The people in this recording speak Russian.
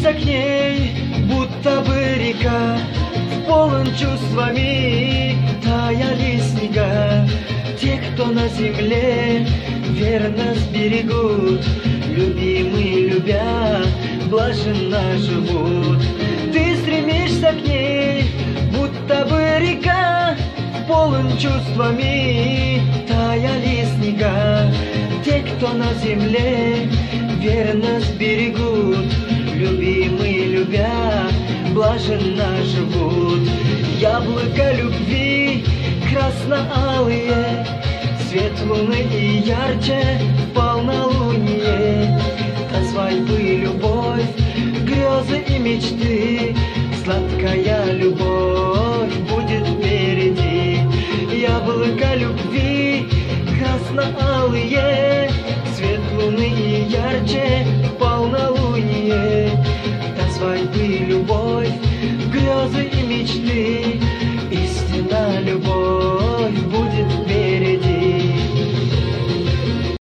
стремишься к ней, будто бы река, полон чувствами, таяли снега. Те, кто на земле верно сберегут, любимые любя, блаженно живут. Ты стремишься к ней, будто бы река, полон чувствами, таяли снега. Те, кто на земле верно сберегут, любимые любя, блаженно живут. Яблоко любви красно-алые, свет луны и ярче полнолуние. До свадьбы любовь, грезы и мечты, сладкая любовь будет впереди. Яблоко любви красно-алые, свет луны и ярче полнолуние. До свадьбы любовь, грезы и мечты,